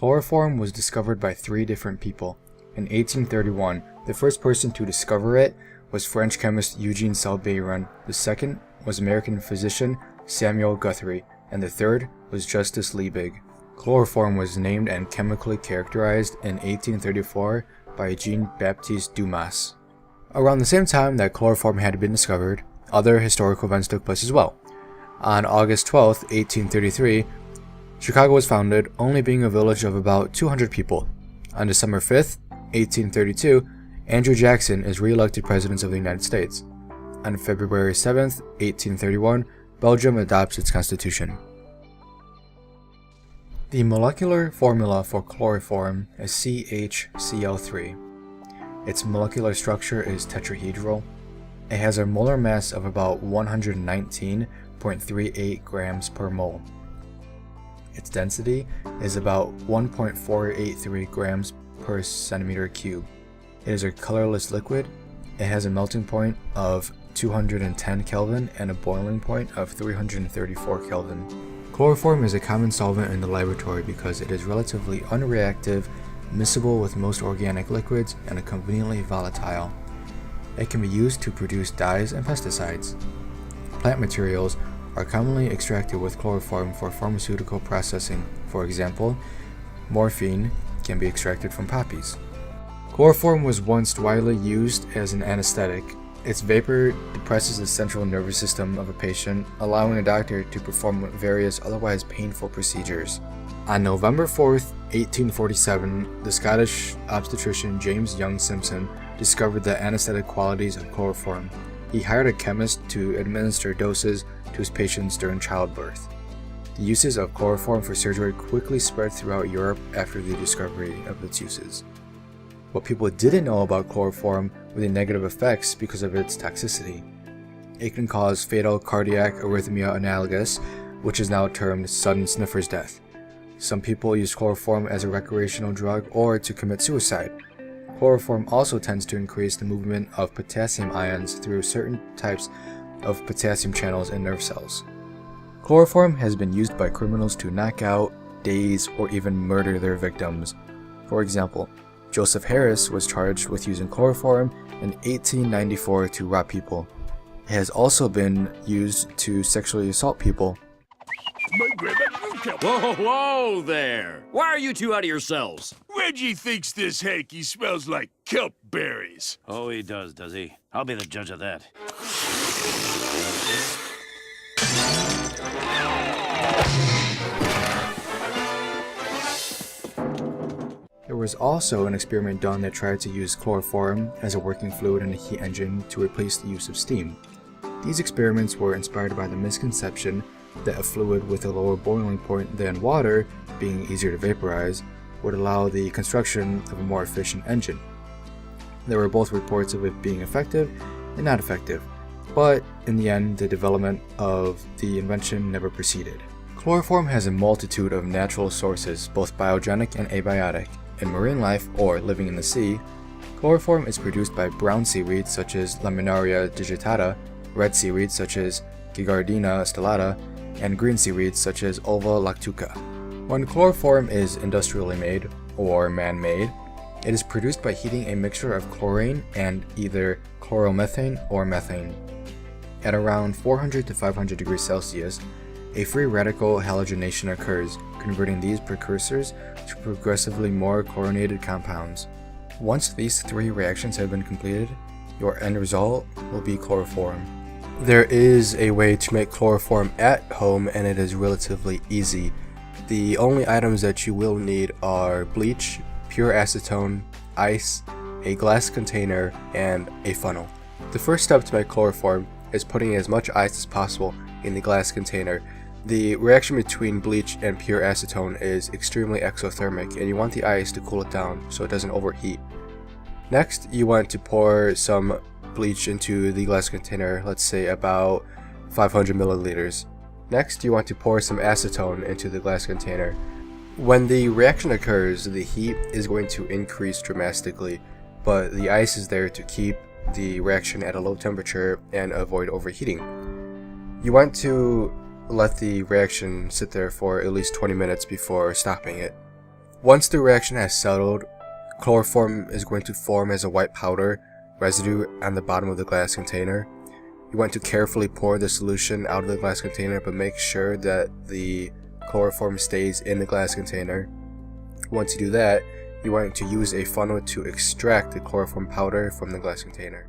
Chloroform was discovered by 3 different people. In 1831, the first person to discover it was French chemist Eugene Salbeyron, the second was American physician Samuel Guthrie, and the third was Justus Liebig. Chloroform was named and chemically characterized in 1834 by Jean-Baptiste Dumas. Around the same time that chloroform had been discovered, other historical events took place as well. On August 12, 1833, Chicago was founded, only being a village of about 200 people. On December 5, 1832, Andrew Jackson is re-elected President of the United States. On February 7, 1831, Belgium adopts its constitution. The molecular formula for chloroform is CHCl3. Its molecular structure is tetrahedral. It has a molar mass of about 119.38 grams per mole. Its density is about 1.483 grams per centimeter cubed. It is a colorless liquid. It has a melting point of 210 Kelvin and a boiling point of 334 Kelvin. Chloroform is a common solvent in the laboratory because it is relatively unreactive, miscible with most organic liquids, and conveniently volatile. It can be used to produce dyes and pesticides. Plant materials are commonly extracted with chloroform for pharmaceutical processing. For example, morphine can be extracted from poppies. Chloroform was once widely used as an anesthetic. Its vapor depresses the central nervous system of a patient, allowing a doctor to perform various otherwise painful procedures. On November 4, 1847, the Scottish obstetrician James Young Simpson discovered the anesthetic qualities of chloroform. He hired a chemist to administer doses to his patients during childbirth. The uses of chloroform for surgery quickly spread throughout Europe after the discovery of its uses. What people didn't know about chloroform were the negative effects because of its toxicity. It can cause fatal cardiac arrhythmia analogous, which is now termed sudden sniffer's death. Some people use chloroform as a recreational drug or to commit suicide. Chloroform also tends to increase the movement of potassium ions through certain types of potassium channels in nerve cells. Chloroform has been used by criminals to knock out, daze, or even murder their victims. For example, Joseph Harris was charged with using chloroform in 1894 to rob people. It has also been used to sexually assault people. Whoa, whoa there! Why are you two out of yourselves? Reggie thinks this hanky smells like kelp berries. Oh, he does he? I'll be the judge of that. There was also an experiment done that tried to use chloroform as a working fluid in a heat engine to replace the use of steam. These experiments were inspired by the misconception that a fluid with a lower boiling point than water, being easier to vaporize, would allow the construction of a more efficient engine. There were both reports of it being effective and not effective, but in the end the development of the invention never proceeded. Chloroform has a multitude of natural sources, both biogenic and abiotic. In marine life, or living in the sea, chloroform is produced by brown seaweeds such as Laminaria digitata, red seaweeds such as Gigardina stellata, and green seaweeds such as Ulva lactuca. When chloroform is industrially made, or man-made, it is produced by heating a mixture of chlorine and either chloromethane or methane. At around 400 to 500 degrees Celsius, a free radical halogenation occurs, converting these precursors to progressively more chlorinated compounds. Once these 3 reactions have been completed, your end result will be chloroform. There is a way to make chloroform at home, and it is relatively easy. The only items that you will need are bleach, pure acetone, ice, a glass container, and a funnel. The first step to make chloroform is putting as much ice as possible in the glass container. The reaction between bleach and pure acetone is extremely exothermic, and you want the ice to cool it down so it doesn't overheat. Next, you want to pour some bleach into the glass container, let's say about 500 milliliters. Next, you want to pour some acetone into the glass container. When the reaction occurs, the heat is going to increase dramatically, but the ice is there to keep the reaction at a low temperature and avoid overheating. You want to let the reaction sit there for at least 20 minutes before stopping it. Once the reaction has settled, chloroform is going to form as a white powder residue on the bottom of the glass container. You want to carefully pour the solution out of the glass container, but make sure that the chloroform stays in the glass container. Once you do that, you want to use a funnel to extract the chloroform powder from the glass container.